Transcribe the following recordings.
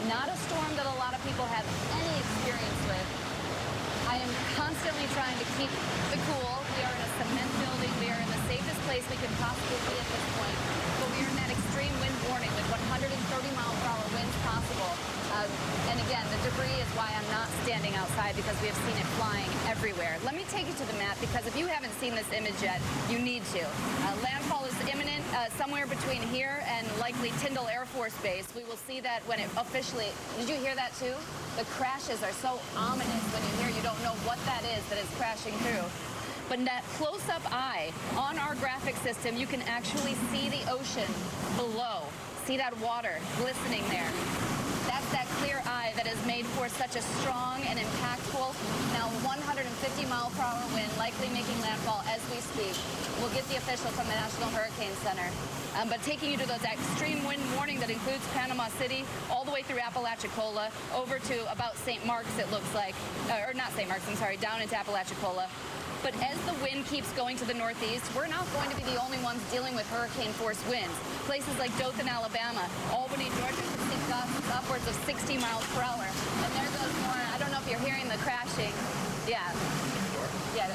Not a storm that a lot of people have any experience with. I am constantly trying to keep the cool. We are in a cement building. We are in the safest place we could possibly be at this point. But we are in that extreme wind warning with 130-mile-per-hour winds possible. And again, the debris is why I'm not standing outside, because we have seen it flying everywhere. Let me take you to the map, because if you haven't seen this image yet, you need to. Landfall is imminent somewhere between here and likely Tyndall Air Force Base. We will see that when it officially... Did you hear that too? The crashes are so ominous when you hear, you don't know what that is crashing through. But in that close-up eye on our graphic system, you can actually see the ocean below. See that water glistening there. That's that clear eye that is made for such a strong and impactful, now 150-mile-per-hour wind, likely making landfall as we speak. We'll get the official from the National Hurricane Center. But taking you to those extreme wind warning that includes Panama City, all the way through Apalachicola, over to about St. Mark's, it looks like. Or not St. Mark's, I'm sorry, down into Apalachicola. But as the wind keeps going to the northeast, we're not going to be the only ones dealing with hurricane-force winds. Places like Dothan, Alabama, Albany, Georgia could see gusts upwards of 60 miles per hour. And there goes more. I don't know if you're hearing the crashing. Yeah. Yeah,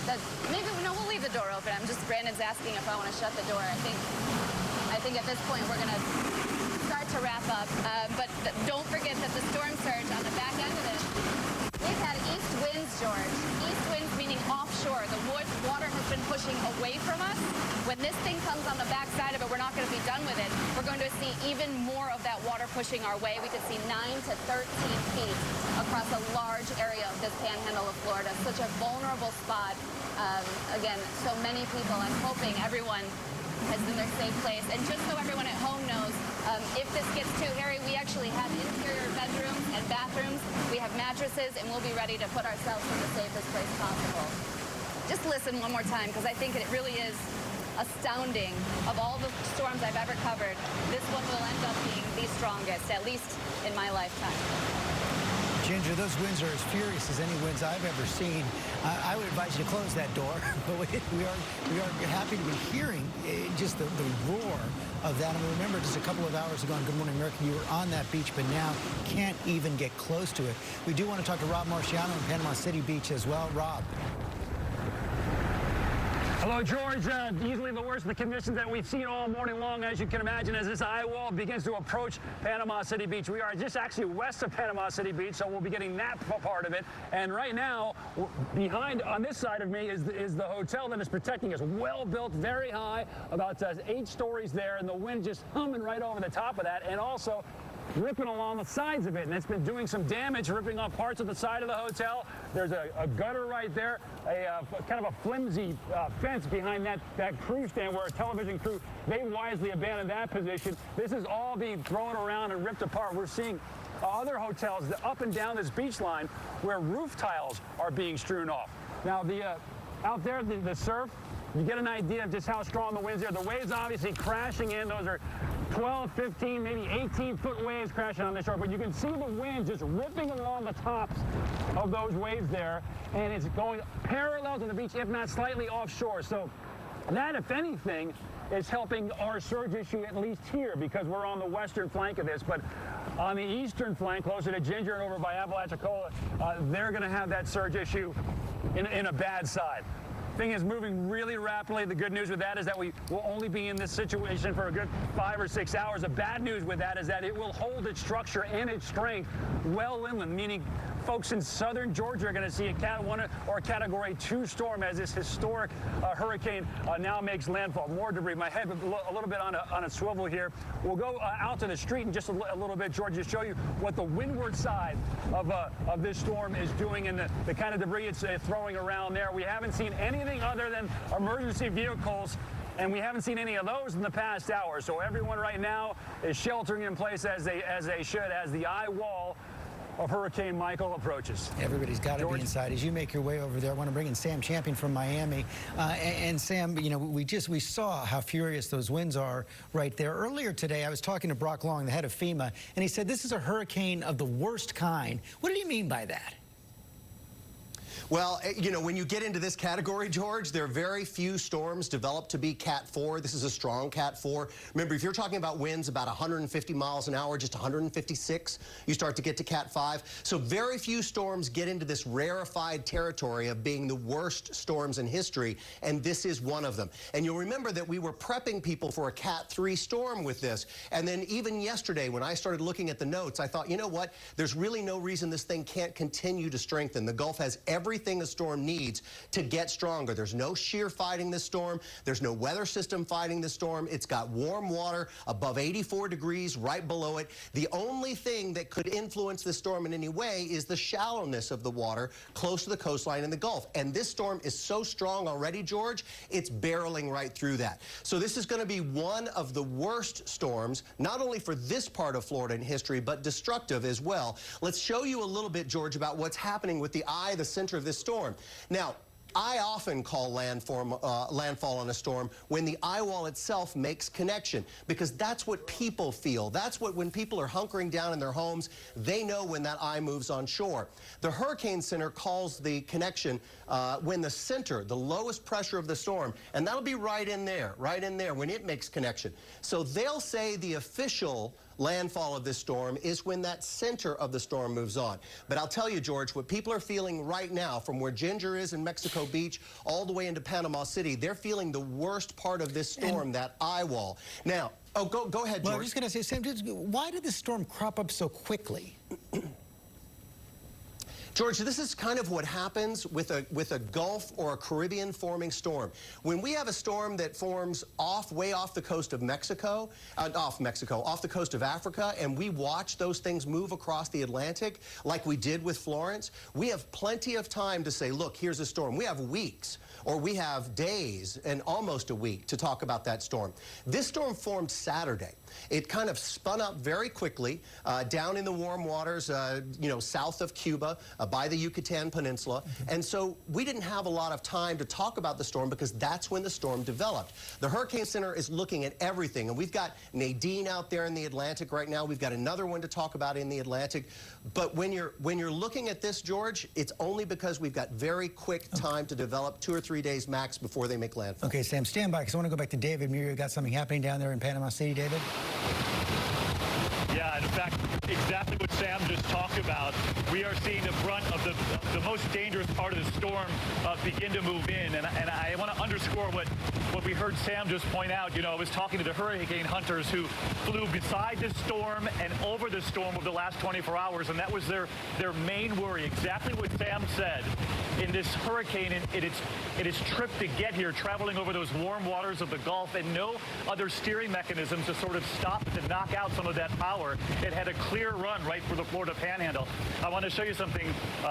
maybe, no, we'll leave the door open. Brandon's asking if I want to shut the door. I think at this point we're going to start to wrap up. But don't forget that the storm surge on the back end of this, we've had east winds, George. East winds meaning offshore. The water has been pushing away from us. When this thing comes on the back side of it, we're not going to be done with it. We're going to see even more of that water pushing our way. We could see 9 to 13 feet across a large area of this panhandle of Florida. Such a vulnerable spot. Again, so many people. I'm hoping everyone is in their safe place. And just so everyone at home knows, if this gets too hairy, we actually have interior bedrooms and bathrooms. We have mattresses, and we'll be ready to put ourselves in the safest place possible. Just listen one more time, because I think it really is astounding. Of all the storms I've ever covered, this one will end up being the strongest, at least in my lifetime. Ginger, those winds are as furious as any winds I've ever seen. I would advise you to close that door, but we are happy to be hearing just the roar of that. And remember, just a couple of hours ago on Good Morning America, you were on that beach, but now can't even get close to it. We do want to talk to Rob Marciano in Panama City Beach as well. Rob. Hello, George. Easily the worst of the conditions that we've seen all morning long, as you can imagine, as this eye wall begins to approach Panama City Beach. We are just actually west of Panama City Beach, so we'll be getting that part of it. And right now, behind on this side of me is the hotel that is protecting us. Well built, very high, about 8 stories there, and the wind just humming right over the top of that, and also ripping along the sides of it, and it's been doing some damage, ripping off parts of the side of the hotel. There's a gutter right there, kind of a flimsy fence behind that crew stand where a television crew, they wisely abandoned that position. This is all being thrown around and ripped apart. We're seeing other hotels up and down this beach line where roof tiles are being strewn off. Now, out there, the surf, you get an idea of just how strong the winds are. The waves obviously crashing in. Those are 12, 15, maybe 18-foot waves crashing on the shore. But you can see the wind just ripping along the tops of those waves there. And it's going parallel to the beach, if not slightly offshore. So that, if anything, is helping our surge issue at least here, because we're on the western flank of this. But on the eastern flank, closer to Ginger and over by Apalachicola, they're going to have that surge issue in a bad side. Thing is moving really rapidly. The good news with that is that we will only be in this situation for a good 5 or 6 hours. The bad news with that is that it will hold its structure and its strength well inland, meaning folks in southern Georgia are going to see a Cat 1 or a Category 2 storm as this historic hurricane now makes landfall. More debris. My head a little bit on a swivel here. We'll go out to the street in just a little bit, George, to show you what the windward side of this storm is doing and the kind of debris it's throwing around there. We haven't seen anything other than emergency vehicles, and we haven't seen any of those in the past hour. So everyone right now is sheltering in place as they should, as the eye wall of Hurricane Michael approaches. Everybody's got to be inside. As you make your way over there, I want to bring in Sam Champion from Miami. And Sam, you know, we saw how furious those winds are right there. Earlier today, I was talking to Brock Long, the head of FEMA, and he said this is a hurricane of the worst kind. What did he mean by that? Well, you know, when you get into this category, George, there are very few storms developed to be Cat 4. This is a strong Cat 4. Remember, if you're talking about winds about 150 miles an hour, just 156, you start to get to Cat 5. So very few storms get into this rarefied territory of being the worst storms in history, and this is one of them. And you'll remember that we were prepping people for a Cat 3 storm with this. And then even yesterday, when I started looking at the notes, I thought, you know what? There's really no reason this thing can't continue to strengthen. The Gulf has everything a storm needs to get stronger. There's no shear fighting this storm. There's no weather system fighting this storm. It's got warm water above 84 degrees right below it. The only thing that could influence this storm in any way is the shallowness of the water close to the coastline in the Gulf. And this storm is so strong already, George, it's barreling right through that. So this is going to be one of the worst storms, not only for this part of Florida in history, but destructive as well. Let's show you a little bit, George, about what's happening with the eye, the center of this storm. Now, I often call landfall on a storm when the eye wall itself makes connection, because that's what people feel. That's what, when people are hunkering down in their homes, they know when that eye moves on shore. The Hurricane Center calls the connection when the center, the lowest pressure of the storm, and that'll be right in there, when it makes connection. So they'll say the official landfall of this storm is when that center of the storm moves on. But I'll tell you, George, what people are feeling right now, from where Ginger is in Mexico Beach all the way into Panama City, they're feeling the worst part of this storm, that eye wall. Now, oh, go ahead, George. Well, I was just going to say, Sam, why did this storm crop up so quickly? George, this is kind of what happens with a Gulf or a Caribbean forming storm. When we have a storm that forms way off the coast of Mexico, off the coast of Africa, and we watch those things move across the Atlantic like we did with Florence, we have plenty of time to say, look, here's a storm. We have weeks, or we have days and almost a week to talk about that storm. This storm formed Saturday. It kind of spun up very quickly down in the warm waters, you know, south of Cuba, by the Yucatan Peninsula. And so we didn't have a lot of time to talk about the storm because that's when the storm developed. The Hurricane Center is looking at everything, and we've got Nadine out there in the Atlantic right now. We've got another one to talk about in the Atlantic. But when you're looking at this, George, it's only because we've got very quick time to develop, 2 or 3 days max before they make landfall. Okay, Sam, stand by, because I want to go back to David. You've got something happening down there in Panama City, David? Yeah, in fact, exactly what Sam just talked about. We are seeing the brunt of the most dangerous part of the storm begin to move in. And I want to underscore what we heard Sam just point out. You know, I was talking to the hurricane hunters who flew beside the storm and over the storm over the last 24 hours, and that was their main worry. Exactly what Sam said. In this hurricane, in its trip to get here, traveling over those warm waters of the Gulf, and no other steering mechanisms to sort of stop it, to knock out some of that power. It had a clear run right for the Florida Panhandle. I want to show you something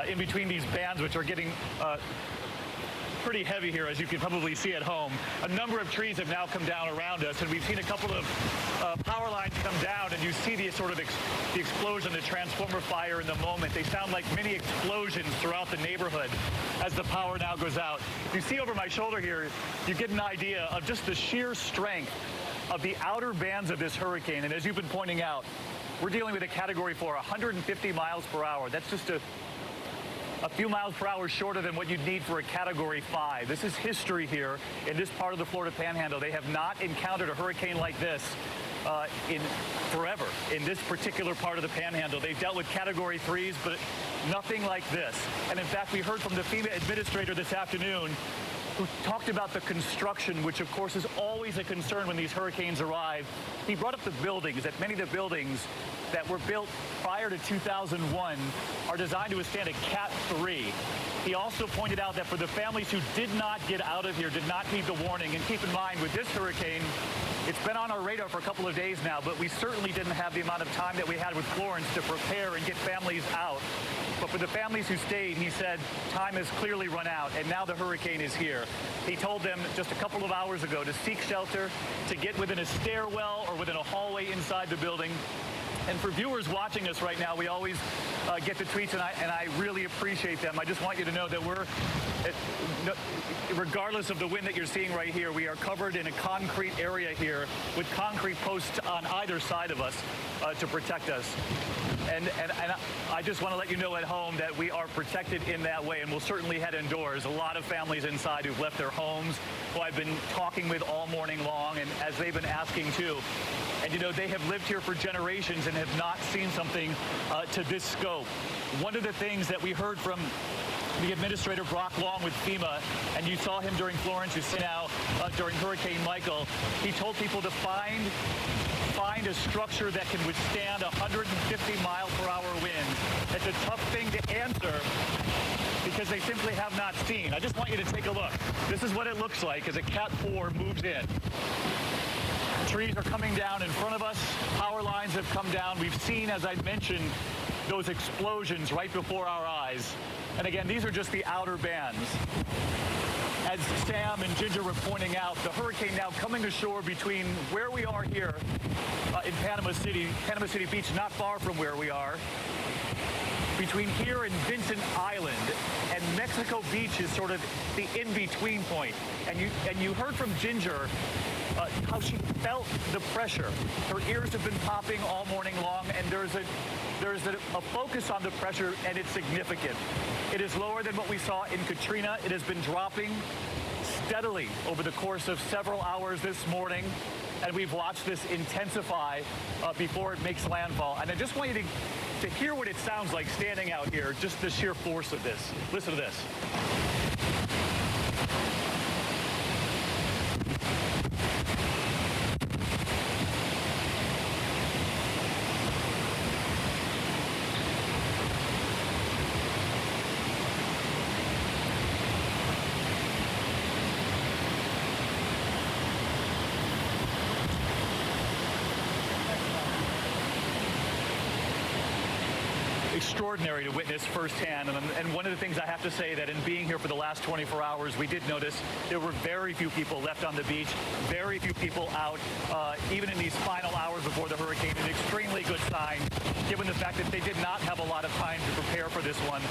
in between these bands, which are getting pretty heavy here, as you can probably see at home. A number of trees have now come down around us, and we've seen a couple of power lines come down, and you see the sort of the explosion, the transformer fire in the moment. They sound like mini explosions throughout the neighborhood as the power now goes out. You see over my shoulder here, you get an idea of just the sheer strength of the outer bands of this hurricane. And as you've been pointing out, we're dealing with a Category 4, 150 miles per hour. That's just a few miles per hour shorter than what you'd need for a Category 5. This is history here in this part of the Florida Panhandle. They have not encountered a hurricane like this in forever in this particular part of the Panhandle. They've dealt with Category 3s, but nothing like this. And in fact, we heard from the FEMA administrator this afternoon, who talked about the construction, which of course is always a concern when these hurricanes arrive. He brought up the buildings, that many of the buildings that were built prior to 2001 are designed to withstand a Cat 3. He also pointed out that for the families who did not get out of here, did not heed the warning, and keep in mind with this hurricane, it's been on our radar for a couple of days now, but we certainly didn't have the amount of time that we had with Florence to prepare and get families out. But for the families who stayed, he said, time has clearly run out, and now the hurricane is here. He told them just a couple of hours ago to seek shelter, to get within a stairwell or within a hallway inside the building. And for viewers watching us right now, we always get the tweets, and I really appreciate them. I just want you to know that regardless of the wind that you're seeing right here, we are covered in a concrete area here with concrete posts on either side of us to protect us. And I just want to let you know at home that we are protected in that way, and we'll certainly head indoors. A lot of families inside who've left their homes, who I've been talking with all morning long, and as they've been asking too. And, you know, they have lived here for generations and have not seen something to this scope. One of the things that we heard from the administrator, Brock Long, with FEMA, and you saw him during Florence, you see now during Hurricane Michael, he told people to find a structure that can withstand 150-mile-per-hour winds. It's a tough thing to answer because they simply have not seen. I just want you to take a look. This is what it looks like as a Cat 4 moves in. Trees are coming down in front of us. Power lines have come down. We've seen, as I mentioned, those explosions right before our eyes. And again, these are just the outer bands. As Sam and Ginger were pointing out, the hurricane now coming ashore between where we are here in Panama City Beach, not far from where we are, between here and Vincent Island, and Mexico Beach is sort of the in-between point. And you heard from Ginger how she felt the pressure. Her ears have been popping all morning long, and there's a focus on the pressure, and it's significant. It is lower than what we saw in Katrina. It has been dropping steadily over the course of several hours this morning, and we've watched this intensify before it makes landfall. And I just want you to hear what it sounds like standing out here, just the sheer force of this. Listen to this. Extraordinary to witness firsthand, and one of the things I have to say that in being here for the last 24 hours, we did notice there were very few people left on the beach, very few people out, even in these final hours before the hurricane. An extremely good sign, given the fact that they did not have a lot of time to prepare for this one.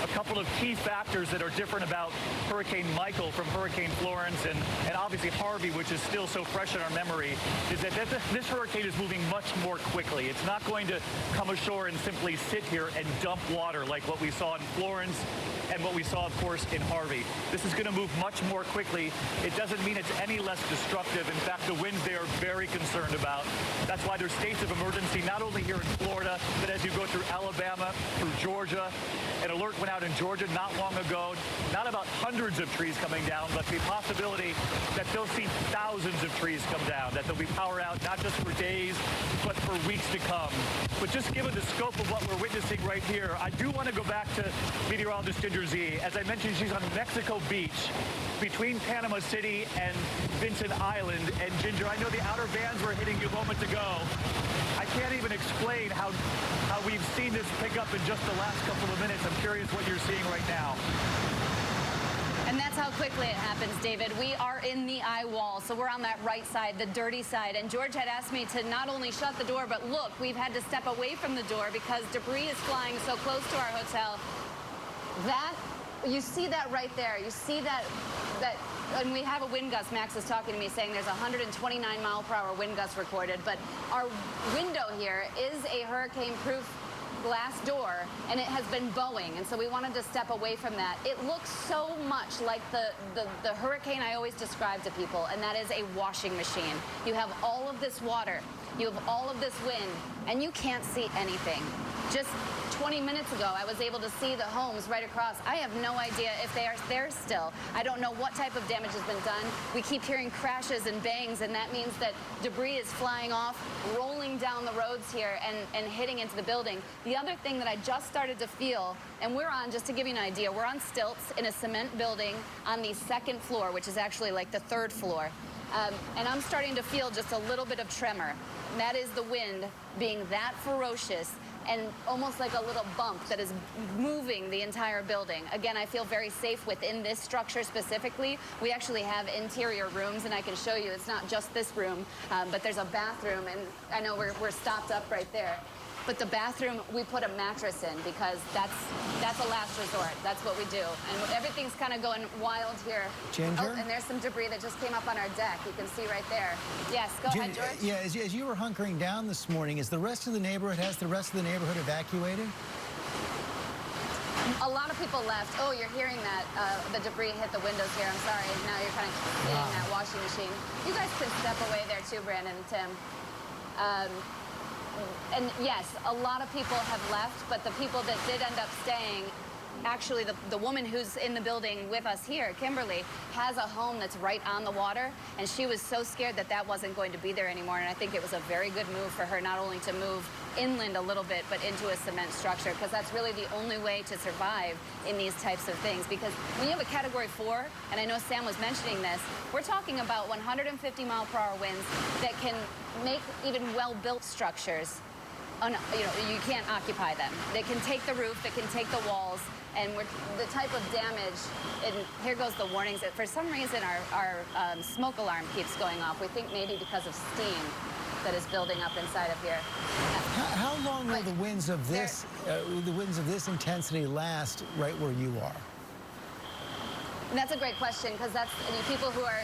A couple of key factors that are different about Hurricane Michael from Hurricane Florence and obviously Harvey, which is still so fresh in our memory, is that this hurricane is moving much more quickly. It's not going to come ashore and simply sit here and dump water like what we saw in Florence and what we saw, of course, in Harvey. This is going to move much more quickly. It doesn't mean it's any less destructive. In fact, the winds they are very concerned about. That's why there's states of emergency, not only here in Florida, but as you go through Alabama, through Georgia. An alert went out in Georgia not long ago, not about hundreds of trees coming down, but the possibility that they'll see thousands of trees come down, that there'll be power out, not just for days, but for weeks to come. But just given the scope of what we're witnessing right here, I do want to go back to meteorologist Ginger Z. As I mentioned, she's on Mexico Beach between Panama City and Vincent Island. And Ginger, I know the outer bands were hitting you a moment ago. I can't even explain how we've seen this pick up in just the last couple of minutes. I'm curious what you're seeing right now. And that's how quickly it happens, David. We are in the eye wall, so we're on that right side, the dirty side. And George had asked me to not only shut the door, but look, we've had to step away from the door because debris is flying so close to our hotel. You see that right there. You see that, and we have a wind gust. Max is talking to me saying there's 129-mile-per-hour wind gust recorded, but our window here is a hurricane-proof glass door, and it has been bowing, and so we wanted to step away from that. It looks so much like the hurricane I always describe to people, and that is a washing machine. You have all of this water, you have all of this wind, and you can't see anything. Just 20 minutes ago, I was able to see the homes right across. I have no idea if they are there still. I don't know what type of damage has been done. We keep hearing crashes and bangs, and that means that debris is flying off, rolling down the roads here and hitting into the building. The other thing that I just started to feel, and we're on, just to give you an idea, we're on stilts in a cement building on the second floor, which is actually like the third floor. And I'm starting to feel just a little bit of tremor. And that is the wind being that ferocious and almost like a little bump that is moving the entire building. Again, I feel very safe within this structure specifically. We actually have interior rooms, and I can show you it's not just this room, but there's a bathroom, and I know we're stopped up right there. But the bathroom, we put a mattress in because that's a last resort. That's what we do. And everything's kind of going wild here. Ginger? Oh, and there's some debris that just came up on our deck. You can see right there. Yes, go ahead, George. Yeah, as you were hunkering down this morning, has the rest of the neighborhood evacuated? A lot of people left. Oh, you're hearing that. The debris hit the windows here. I'm sorry. Now you're kind of seeing that washing machine. You guys can step away there too, Brandon and Tim. And yes, a lot of people have left, but the people that did end up staying, actually the woman who's in the building with us here, Kimberly, has a home that's right on the water, and she was so scared that that wasn't going to be there anymore, and I think it was a very good move for her not only to move inland a little bit, but into a cement structure, because that's really the only way to survive in these types of things. Because when you have a Category 4, and I know Sam was mentioning this, we're talking about 150-mile-per-hour winds that can make even well-built structures, you can't occupy them. They can take the roof, they can take the walls, and the type of damage, and here goes the warnings. For some reason, our smoke alarm keeps going off. We think maybe because of steam that is building up inside of here. How long will the winds of this intensity last right where you are? And that's a great question, because that's people who are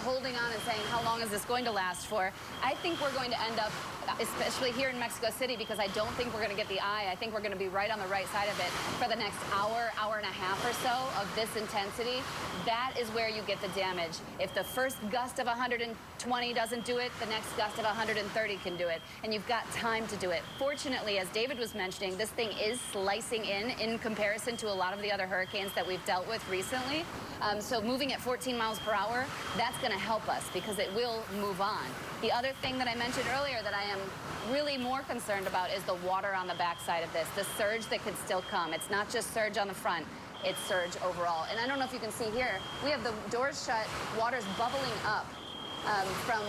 holding on and saying, how long is this going to last for? I think we're going to end up, especially here in Mexico City, because I don't think we're going to get the eye. I think we're going to be right on the right side of it for the next hour and a half or so of this intensity. That is where you get the damage. If the first gust of 120 doesn't do it, the next gust of 130 can do it. And you've got time to do it. Fortunately, as David was mentioning, this thing is slicing in comparison to a lot of the other hurricanes that we've dealt with recently. So moving at 14 miles per hour, that's going to help us because it will move on. The other thing that I mentioned earlier that I am really more concerned about is the water on the backside of this, the surge that could still come. It's not just surge on the front, it's surge overall. And I don't know if you can see here, we have the doors shut, water's bubbling up from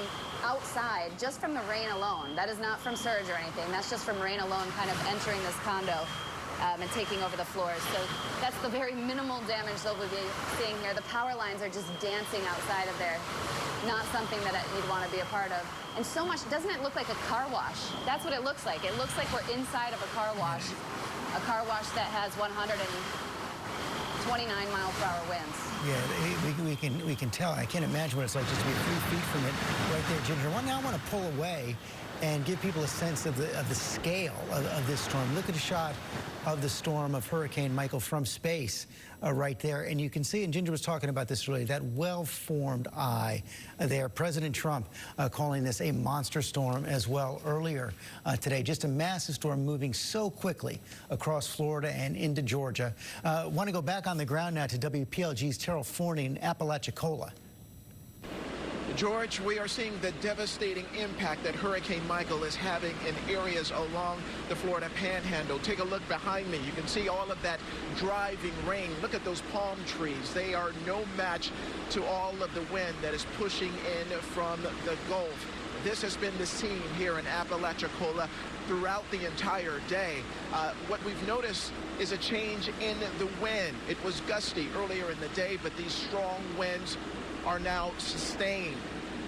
outside, just from the rain alone. That is not from surge or anything. That's just from rain alone kind of entering this condo. And taking over the floors. So that's the very minimal damage that we'll be seeing here. The power lines are just dancing outside of there. Not something that you'd want to be a part of. And so much, doesn't it look like a car wash? That's what it looks like. It looks like we're inside of a car wash that has 129 mile-per-hour winds. Yeah, we can tell. I can't imagine what it's like just to be a few feet from it right there, Ginger. Now I want to pull away and give people a sense of the scale of this storm. Look at a shot of the storm of Hurricane Michael from space right there. And you can see, and Ginger was talking about this earlier, that well-formed eye there. President Trump calling this a monster storm as well earlier today. Just a massive storm moving so quickly across Florida and into Georgia. Want to go back on the ground now to WPLG's Terrell Forney in Apalachicola. George, we are seeing the devastating impact that Hurricane Michael is having in areas along the Florida Panhandle. Take a look behind me. You can see all of that driving rain. Look at those palm trees. They are no match to all of the wind that is pushing in from the Gulf. This has been the scene here in Apalachicola throughout the entire day. What we've noticed is a change in the wind. It was gusty earlier in the day, but these strong winds are now sustained.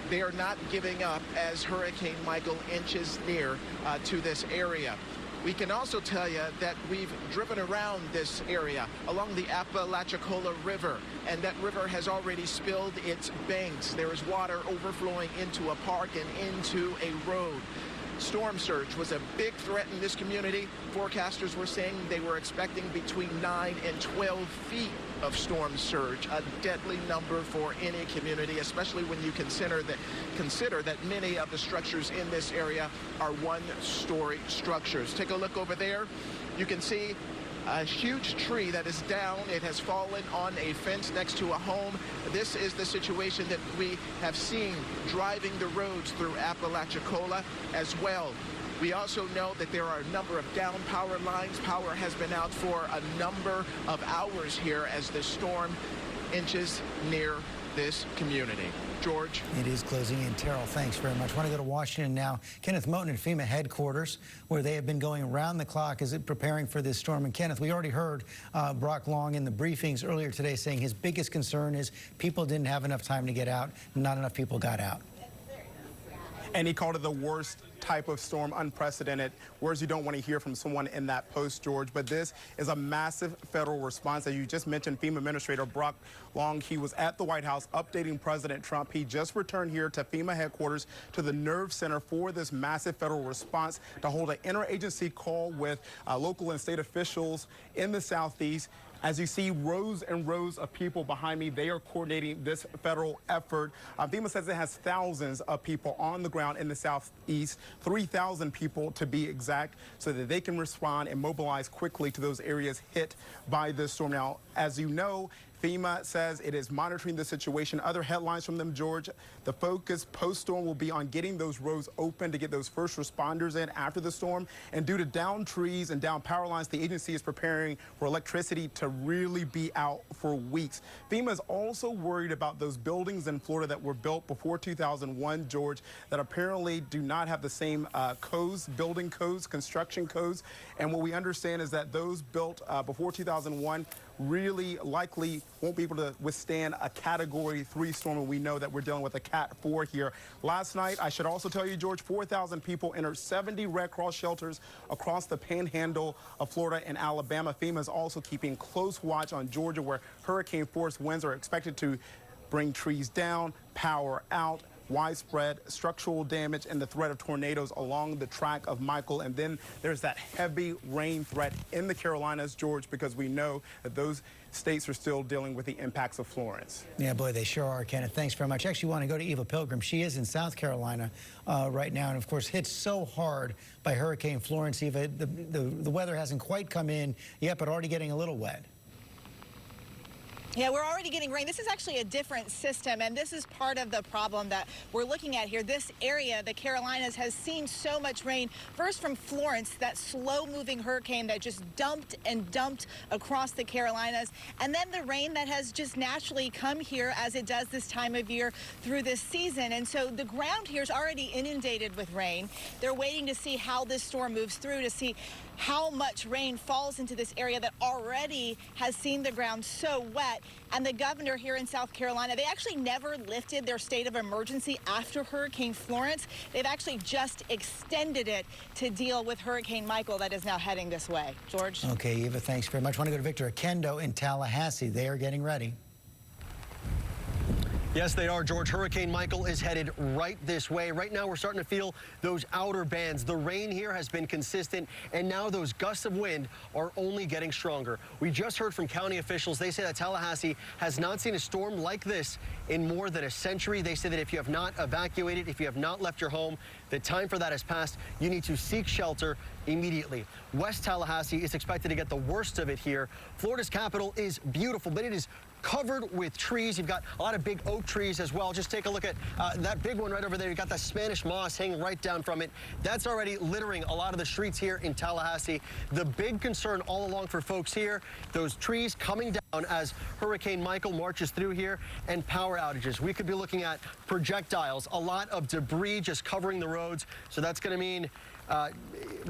They are not giving up as Hurricane Michael inches near to this area. We can also tell you that we've driven around this area along the Apalachicola River, and that river has already spilled its banks. There is water overflowing into a park and into a road. Storm surge was a big threat in this community. Forecasters were saying they were expecting between 9 and 12 feet of storm surge, a deadly number for any community, especially when you consider that many of the structures in this area are one-story structures. Take a look over there. You can see a huge tree that is down. It has fallen on a fence next to a home. This is the situation that we have seen driving the roads through Apalachicola as well. We also know that there are a number of down power lines. Power has been out for a number of hours here as the storm inches near this community. George? It is closing in. Terrell, thanks very much. I want to go to Washington now. Kenneth Moten at FEMA headquarters, where they have been going around the clock as it preparing for this storm. And Kenneth, we already heard Brock Long in the briefings earlier today saying his biggest concern is people didn't have enough time to get out. Not enough people got out. And he called it the worst type of storm, unprecedented. Words you don't want to hear from someone in that post, George. But this is a massive federal response. As you just mentioned, FEMA Administrator Brock Long, he was at the White House updating President Trump. He just returned here to FEMA headquarters to the Nerve Center for this massive federal response to hold an interagency call with local and state officials in the Southeast. As you see rows and rows of people behind me, they are coordinating this federal effort. FEMA says it has thousands of people on the ground in the Southeast, 3,000 people to be exact, so that they can respond and mobilize quickly to those areas hit by this storm. Now, as you know, FEMA says it is monitoring the situation. Other headlines from them, George, the focus post-storm will be on getting those roads open to get those first responders in after the storm. And due to downed trees and down power lines, the agency is preparing for electricity to really be out for weeks. FEMA is also worried about those buildings in Florida that were built before 2001, George, that apparently do not have the same codes, building codes, construction codes. And what we understand is that those built before 2001 really likely won't be able to withstand a Category 3 storm, and we know that we're dealing with a Cat 4 here. Last night, I should also tell you, George, 4,000 people entered 70 Red Cross shelters across the panhandle of Florida and Alabama. FEMA is also keeping close watch on Georgia, where hurricane-force winds are expected to bring trees down, power out, widespread structural damage, and the threat of tornadoes along the track of Michael. And then there's that heavy rain threat in the Carolinas, George, because we know that those states are still dealing with the impacts of Florence. Yeah, boy, they sure are, Kenneth. Thanks very much. Actually, want to go to Eva Pilgrim. She is in South Carolina right now, and of course hit so hard by Hurricane Florence. Eva, the weather hasn't quite come in yet, but already getting a little wet. Yeah, we're already getting rain. This is actually a different system, and this is part of the problem that we're looking at here. This area, the Carolinas, has seen so much rain. First from Florence, that slow-moving hurricane that just dumped and dumped across the Carolinas, and then the rain that has just naturally come here as it does this time of year through this season. And so the ground here is already inundated with rain. They're waiting to see how this storm moves through, to see how much rain falls into this area that already has seen the ground so wet. And the governor here in South Carolina, they actually never lifted their state of emergency after Hurricane Florence. They've actually just extended it to deal with Hurricane Michael that is now heading this way. George? Okay, Eva, thanks very much. I want to go to Victor Akendo in Tallahassee. They are getting ready. Yes, they are, George. Hurricane Michael is headed right this way. Right now, we're starting to feel those outer bands. The rain here has been consistent, and now those gusts of wind are only getting stronger. We just heard from county officials. They say that Tallahassee has not seen a storm like this in more than a century. They say that if you have not evacuated, if you have not left your home, the time for that has passed. You need to seek shelter immediately. West Tallahassee is expected to get the worst of it here. Florida's capital is beautiful, but it is covered with trees. You've got a lot of big oak trees as well. Just take a look at that big one right over there. You've got that Spanish moss hanging right down from it. That's already littering a lot of the streets here in Tallahassee. The big concern all along for folks here, those trees coming down as Hurricane Michael marches through here, and power outages. We could be looking at projectiles, a lot of debris just covering the roads. So that's going to mean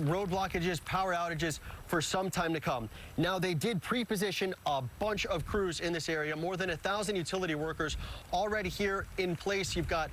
road blockages, power outages for some time to come. Now, they did pre-position a bunch of crews in this area, more than 1,000 utility workers already here in place. You've got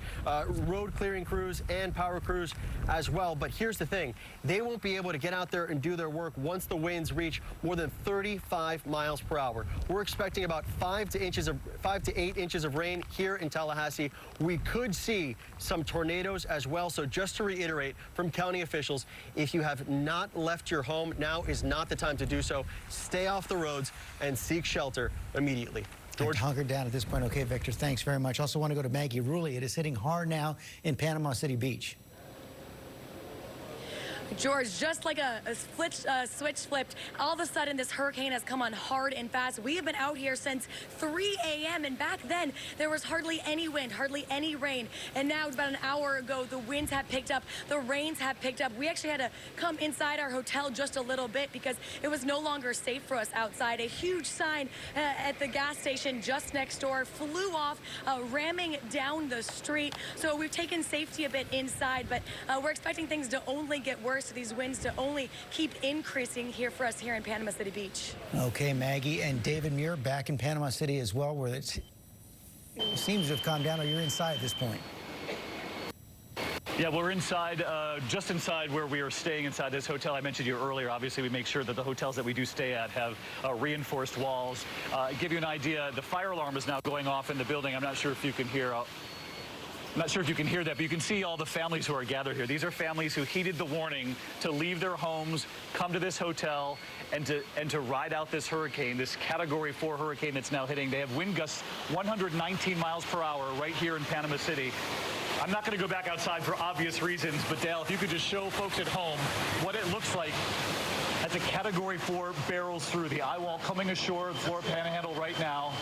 road clearing crews and power crews as well. But here's the thing. They won't be able to get out there and do their work once the winds reach more than 35 miles per hour. We're expecting about 5 to 8 inches of rain here in Tallahassee. We could see some tornadoes as well. So just to reiterate from county officials, if you have not left your home, now is not the time to do so. Stay off the roads and seek shelter immediately. George? Hunkered down at this point. Okay, Victor, thanks very much. Also want to go to Maggie Rulli. It is hitting hard now in Panama City Beach. George, just like a switch flipped, all of a sudden this hurricane has come on hard and fast. We have been out here since 3 a.m. and back then there was hardly any wind, hardly any rain. And now about an hour ago, the winds have picked up, the rains have picked up. We actually had to come inside our hotel just a little bit because it was no longer safe for us outside. A huge sign at the gas station just next door flew off, ramming down the street. So we've taken safety a bit inside, but we're expecting things to only get worse. These winds to only keep increasing here for us here in Panama City Beach. Okay, Maggie, and David Muir back in Panama City as well, where it seems to have calmed down, or you're inside at this point. Yeah, we're inside, just inside where we are staying inside this hotel I mentioned to you earlier. Obviously, we make sure that the hotels that we do stay at have reinforced walls. Give you an idea, the fire alarm is now going off in the building. I'm not sure if you can hear. I'm not sure if you can hear that, but you can see all the families who are gathered here. These are families who heeded the warning to leave their homes, come to this hotel, and to ride out this hurricane, this Category 4 hurricane that's now hitting. They have wind gusts 119 miles per hour right here in Panama City. I'm not going to go back outside for obvious reasons, but Dale, if you could just show folks at home what it looks like as a Category 4 barrels through. The eye wall coming ashore, Florida Panhandle right now.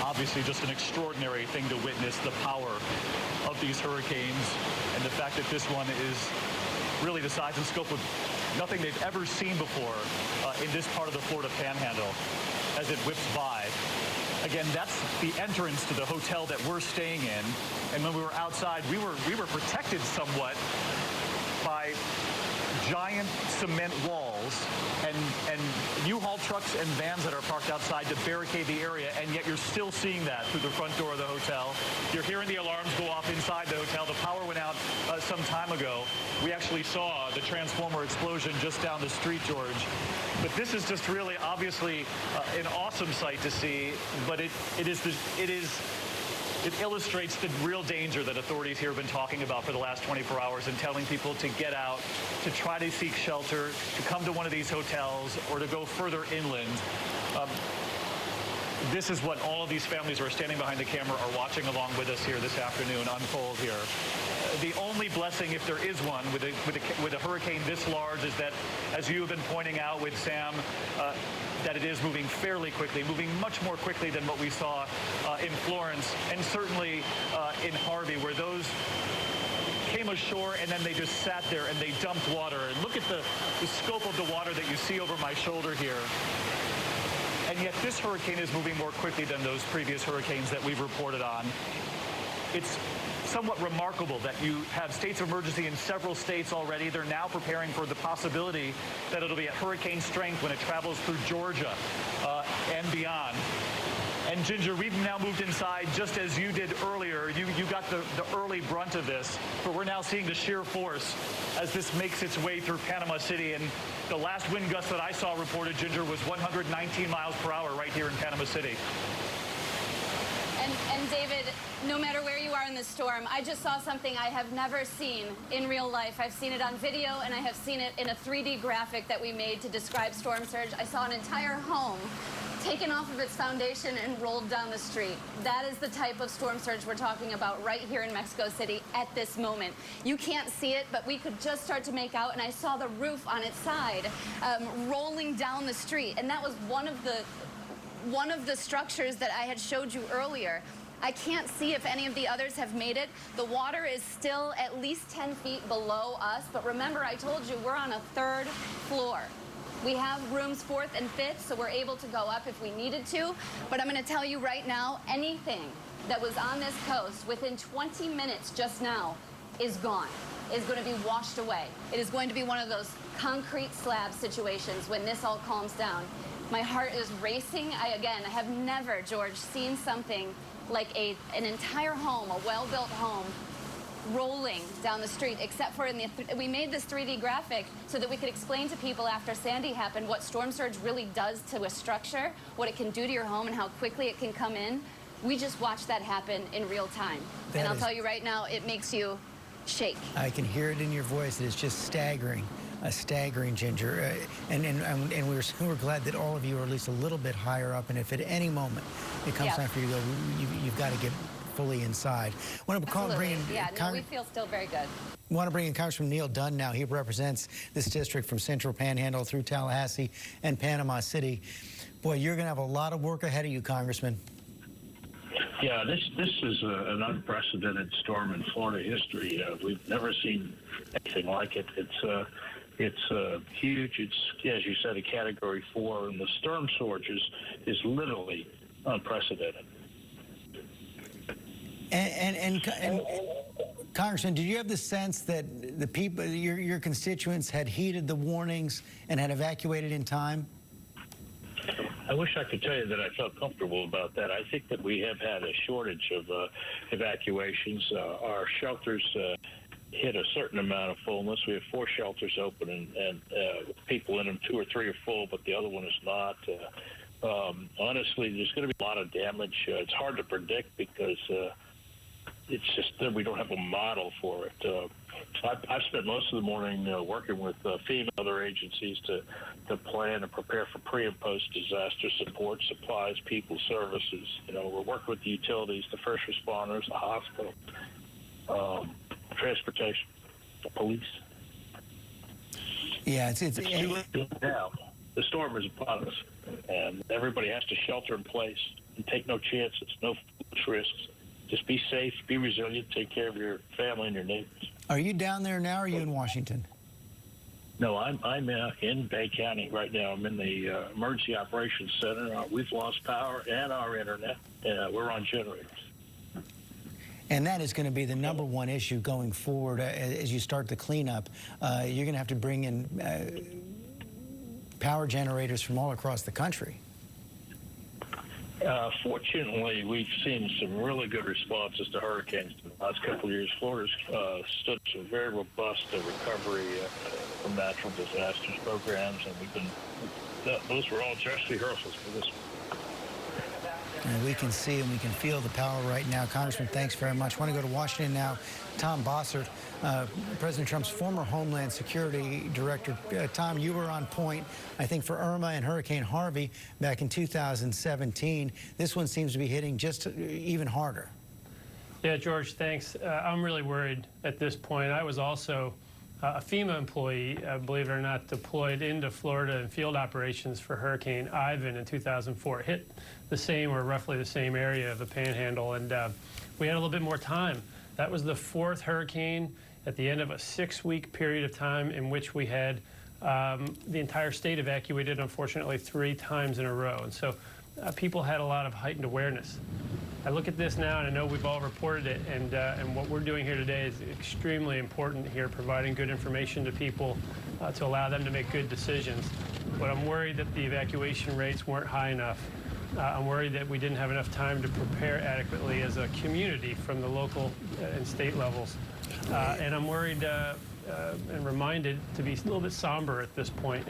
Obviously just an extraordinary thing to witness, the power of these hurricanes and the fact that this one is really the size and scope of nothing they've ever seen before in this part of the Florida Panhandle as it whips by. Again, that's the entrance to the hotel that we're staying in. And when we were outside, we were protected somewhat by giant cement walls and U-Haul trucks and vans that are parked outside to barricade the area, and yet you're still seeing that through the front door of the hotel. You're hearing the alarms go off inside the hotel. The power went out some time ago. We actually saw the transformer explosion just down the street, George. But this is just really obviously an awesome sight to see, but it illustrates the real danger that authorities here have been talking about for the last 24 hours and telling people to get out, to try to seek shelter, to come to one of these hotels, or to go further inland. This is what all of these families who are standing behind the camera are watching along with us here this afternoon unfold here. The only blessing, if there is one, with a hurricane this large is that, as you have been pointing out with Sam, that it is moving fairly quickly, moving much more quickly than what we saw in Florence, and certainly in Harvey, where those came ashore and then they just sat there and they dumped water. And look at the scope of the water that you see over my shoulder here. And yet this hurricane is moving more quickly than those previous hurricanes that we've reported on. It's somewhat remarkable that you have states of emergency in several states already. They're now preparing for the possibility that it'll be at hurricane strength when it travels through Georgia and beyond. And Ginger, we've now moved inside just as you did earlier. You got the early brunt of this, but we're now seeing the sheer force as this makes its way through Panama City. And the last wind gust that I saw reported, Ginger, was 119 miles per hour right here in Panama City. And David, no matter where you are in this storm, I just saw something I have never seen in real life. I've seen it on video, and I have seen it in a 3D graphic that we made to describe storm surge. I saw an entire home taken off of its foundation and rolled down the street. That is the type of storm surge we're talking about right here in Mexico City at this moment. You can't see it, but we could just start to make out, and I saw the roof on its side rolling down the street, and that was one of the structures that I had showed you earlier. I can't see if any of the others have made it. The water is still at least 10 feet below us, but remember I told you we're on a 3rd floor. We have rooms 4th and 5th, so we're able to go up if we needed to. But I'm going to tell you right now, anything that was on this coast within 20 minutes just now is gone, is going to be washed away. It is going to be one of those concrete slab situations when this all calms down. My heart is racing. I have never, George, seen something like an entire home, a well-built home, rolling down the street, except for we made this 3D graphic so that we could explain to people after Sandy happened what storm surge really does to a structure, what it can do to your home, and how quickly it can come in. We just watched that happen in real time. And I'll tell you right now, it makes you shake. I can hear it in your voice. It's just staggering. Staggering, Ginger, and we're glad that all of you are at least a little bit higher up, and if at any moment it comes time for you to go, you've got to get fully inside. We feel still very good. I want to bring in Congressman Neil Dunn now. He represents this district from Central Panhandle through Tallahassee and Panama City. Boy, you're going to have a lot of work ahead of you, Congressman. Yeah, this is an unprecedented storm in Florida history. We've never seen anything like it. It's huge. It's, as you said, a Category 4, and the storm surge is literally unprecedented. And Congressman, did you have the sense that the people, your constituents, had heeded the warnings and had evacuated in time? I wish I could tell you that I felt comfortable about that. I think that we have had a shortage of evacuations. Our shelters hit a certain amount of fullness. We have 4 shelters open, and people in them, 2 or 3 are full, but the other one is not. Honestly, there's going to be a lot of damage. It's hard to predict because it's just that we don't have a model for it. I've spent most of the morning working with FEMA and other agencies to plan and prepare for pre- and post-disaster support, supplies, people, services. We're working with the utilities, the first responders, the hospital, transportation, the police. Yeah, it's now. The storm is upon us, and everybody has to shelter in place and take no chances, no risks. Just be safe, be resilient, take care of your family and your neighbors. Are you down there now, or are you in Washington? No, I'm in Bay County right now. I'm in the Emergency Operations Center. We've lost power and our internet. We're on generators. And that is going to be the #1 issue going forward as you start the cleanup. You're going to have to bring in power generators from all across the country. Fortunately, we've seen some really good responses to hurricanes in the last couple of years. Florida's stood some very robust recovery from natural disasters programs, and those were all dress rehearsals for this one. And we can see and we can feel the power right now. Congressman, thanks very much. I want to go to Washington now. Tom Bossert, President Trump's former Homeland Security Director. Tom, you were on point, I think, for Irma and Hurricane Harvey back in 2017. This one seems to be hitting just even harder. Yeah, George, thanks. I'm really worried at this point. I was also a FEMA employee, believe it or not, deployed into Florida in field operations for Hurricane Ivan in 2004. It hit the same or roughly the same area of the Panhandle, and we had a little bit more time. That was the 4th hurricane at the end of a 6-week period of time in which we had the entire state evacuated, unfortunately, 3 times in a row. And so people had a lot of heightened awareness. I look at this now, and I know we've all reported it, and what we're doing here today is extremely important here, providing good information to people to allow them to make good decisions. But I'm worried that the evacuation rates weren't high enough. I'm worried that we didn't have enough time to prepare adequately as a community from the local and state levels. And I'm worried and reminded to be a little bit somber at this point.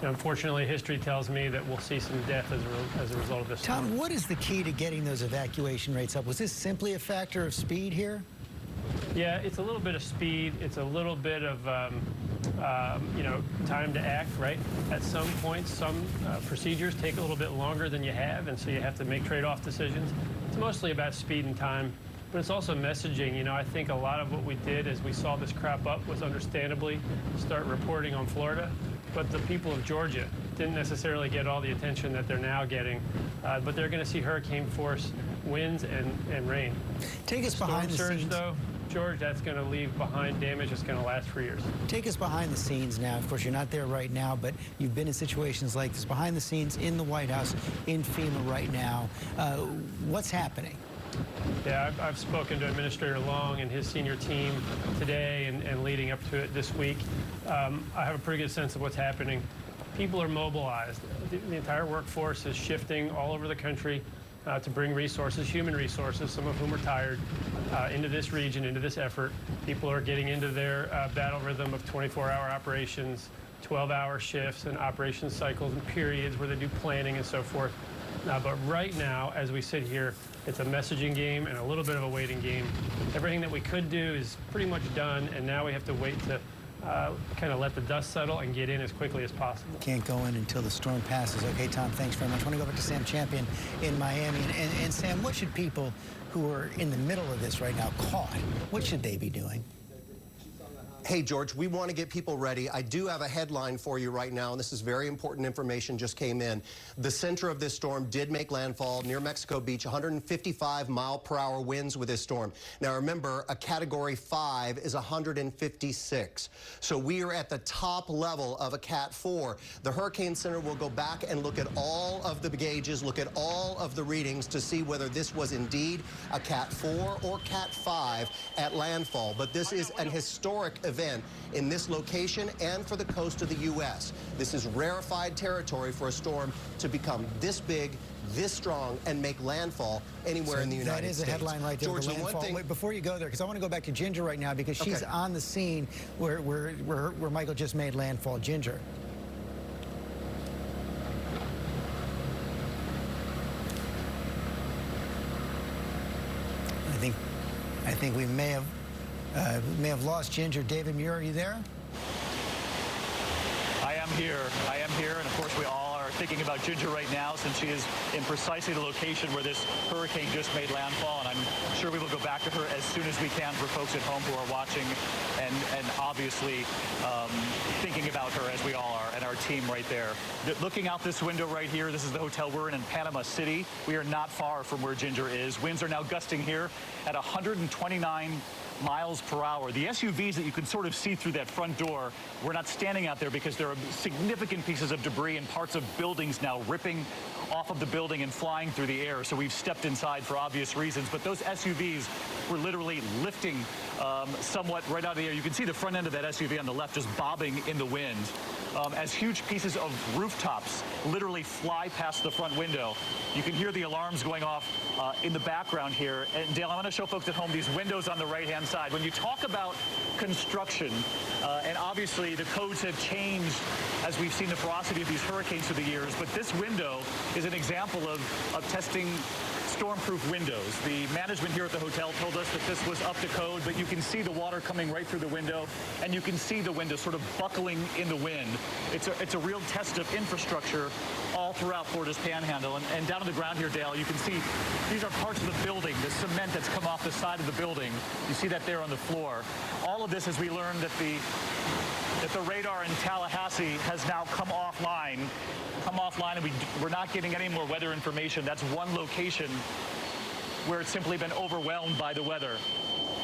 Unfortunately, history tells me that we'll see some death as a result of this. Tom, what is the key to getting those evacuation rates up? Was this simply a factor of speed here? Yeah, it's a little bit of speed. It's a little bit of, time to act, right? At some point, some procedures take a little bit longer than you have, and so you have to make trade-off decisions. It's mostly about speed and time, but it's also messaging. I think a lot of what we did as we saw this crop up was understandably start reporting on Florida, but the people of Georgia didn't necessarily get all the attention that they're now getting, but they're going to see hurricane force winds and rain. Take us behind the surge, scenes. though, George, that's going to leave behind damage that's going to last for years. Take us behind the scenes now. Of course, you're not there right now, but you've been in situations like this, behind the scenes in the White House, in FEMA right now. What's happening? Yeah, I've spoken to Administrator Long and his senior team today and leading up to it this week. I have a pretty good sense of what's happening. People are mobilized. The entire workforce is shifting all over the country to bring resources, human resources, some of whom are tired, into this region, into this effort. People are getting into their battle rhythm of 24-hour operations, 12-hour shifts and operation cycles and periods where they do planning and so forth. But right now, as we sit here, it's a messaging game and a little bit of a waiting game. Everything that we could do is pretty much done, and now we have to wait to kind of let the dust settle and get in as quickly as possible. Can't go in until the storm passes. Okay, Tom, thanks very much. I want to go back to Sam Champion in Miami. And Sam, what should people who are in the middle of this right now caught, what should they be doing? Hey, George, we want to get people ready. I do have a headline for you right now, and this is very important information just came in. The center of this storm did make landfall near Mexico Beach, 155-mile-per-hour winds with this storm. Now, remember, a Category 5 is 156. So we are at the top level of a Cat 4. The Hurricane Center will go back and look at all of the gauges, look at all of the readings to see whether this was indeed a Cat 4 or Cat 5 at landfall. But this is an historic event in this location and for the coast of the U.S. This is rarefied territory for a storm to become this big, this strong, and make landfall anywhere in the United States. That is a headline right there. George, the landfall. Wait, before you go there, because I want to go back to Ginger right now, because she's on the scene where Michael just made landfall. Ginger. I think we may have lost Ginger. David Muir, are you there? I am here, and of course we all are thinking about Ginger right now since she is in precisely the location where this hurricane just made landfall, and I'm sure we will go back to her as soon as we can for folks at home who are watching and obviously thinking about her as we all are, and our team right there. Looking out this window right here, this is the hotel we're in Panama City. We are not far from where Ginger is. Winds are now gusting here at 129 miles per hour. The SUVs that you can sort of see through that front door, we're not standing out there because there are significant pieces of debris and parts of buildings now ripping off of the building and flying through the air. So we've stepped inside for obvious reasons. But those SUVs were literally lifting somewhat right out of the air. You can see the front end of that SUV on the left just bobbing in the wind as huge pieces of rooftops literally fly past the front window. You can hear the alarms going off in the background here. And Dale, I want to show folks at home these windows on the right-hand side. When you talk about construction, and obviously the codes have changed as we've seen the ferocity of these hurricanes through the years, but this window is an example of testing storm-proof windows. The management here at the hotel told us that this was up to code, but you can see the water coming right through the window, and you can see the window sort of buckling in the wind. It's a real test of infrastructure all throughout Florida's Panhandle. And down on the ground here, Dale, you can see these are parts of the building, the cement that's come off the side of the building. You see that there on the floor. All of this as we learned that the radar in Tallahassee has now come offline, and we're not getting any more weather information. That's one location where it's simply been overwhelmed by the weather.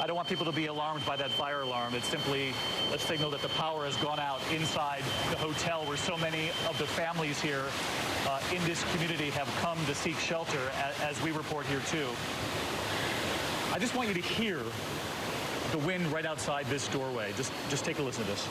I don't want people to be alarmed by that fire alarm. It's simply a signal that the power has gone out inside the hotel where so many of the families here in this community have come to seek shelter, as we report here too. I just want you to hear the wind right outside this doorway. Just take a listen to this.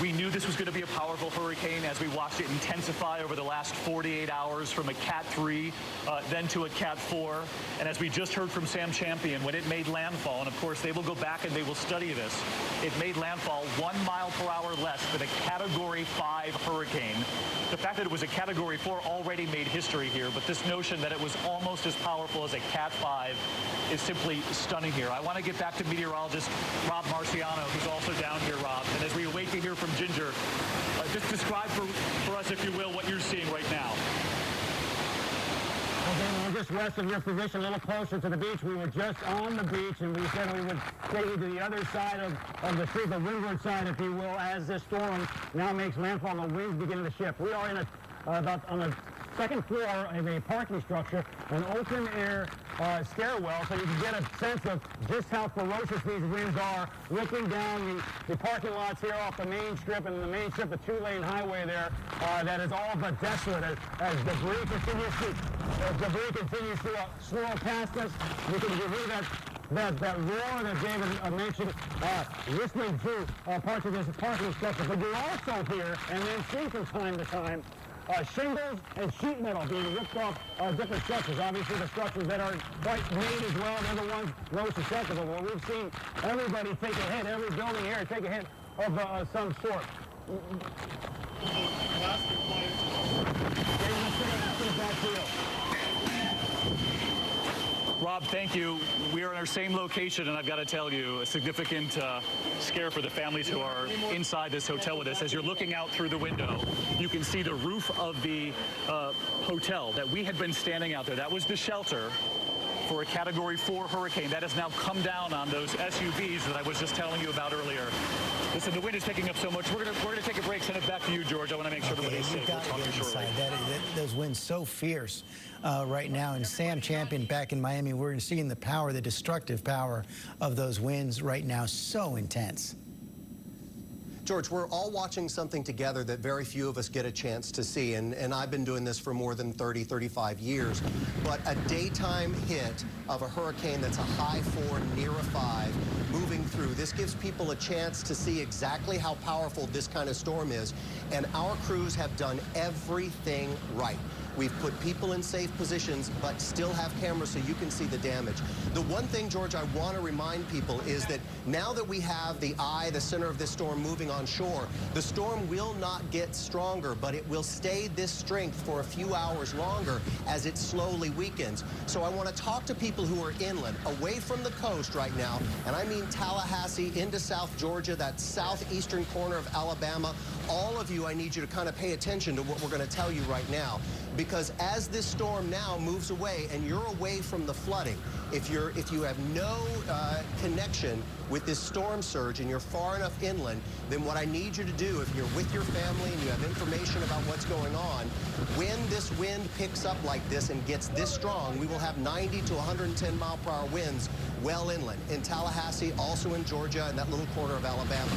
We knew this was going to be a powerful hurricane as we watched it intensify over the last 48 hours from a Cat 3, then to a Cat 4. And as we just heard from Sam Champion, when it made landfall, and of course they will go back and they will study this, it made landfall 1 mile per hour less than a Category 5 hurricane. The fact that it was a Category 4 already made history here, but this notion that it was almost as powerful as a Cat 5 is simply stunning here. I want to get back to meteorologist Rob Marciano, who's also down here, Rob. And as we await to hear from Ginger, just describe for us, if you will, what you're seeing right now. Okay, we're just west of your position, a little closer to the beach. We were just on the beach, and we said we would take you to the other side of the street, the windward side, if you will, as this storm now makes landfall and the winds beginning to shift. We are in about on the second floor of a parking structure, an open-air stairwell, so you can get a sense of just how ferocious these winds are, looking down the parking lots here off the main strip, and the main strip, the two-lane highway there, that is all but desolate as debris continues to swirl past us. You can hear that roar that David mentioned, whistling through parts of this parking structure. But you also hear, and then see from time to time, shingles and sheet metal being ripped off different structures. Obviously, the structures that are quite made as well, they're the ones most susceptible. Well, we've seen everybody take a hit, every building here take a hit of some sort. Rob, thank you. We are in our same location, and I've got to tell you, a significant scare for the families who are inside this hotel with us. As you're looking out through the window, you can see the roof of the hotel that we had been standing out there. That was the shelter for a Category 4 hurricane. That has now come down on those SUVs that I was just telling you about earlier. Listen, the wind is picking up so much. We're gonna take a break, send it back to you, George. I want to make sure everybody's safe. We'll talk to you shortly. Those winds so fierce right now. And Sam Champion back in Miami, we're seeing the power, the destructive power of those winds right now. So intense. George, we're all watching something together that very few of us get a chance to see, and I've been doing this for more than 30, 35 years, but a daytime hit of a hurricane that's a high 4, near a 5, moving through. This gives people a chance to see exactly how powerful this kind of storm is, and our crews have done everything right. We've put people in safe positions, but still have cameras so you can see the damage. The one thing, George, I want to remind people is that now that we have the center of this storm moving on shore, the storm will not get stronger, but it will stay this strength for a few hours longer as it slowly weakens. So I want to talk to people who are inland, away from the coast right now, and I mean Tallahassee into South Georgia, that southeastern corner of Alabama. All of you, I need you to kind of pay attention to what we're going to tell you right now. Because as this storm now moves away and you're away from the flooding, if you have no connection with this storm surge and you're far enough inland, then what I need you to do, if you're with your family and you have information about what's going on, when this wind picks up like this and gets this strong, we will have 90 to 110 mile-per-hour winds well inland, in Tallahassee, also in Georgia, and that little corner of Alabama.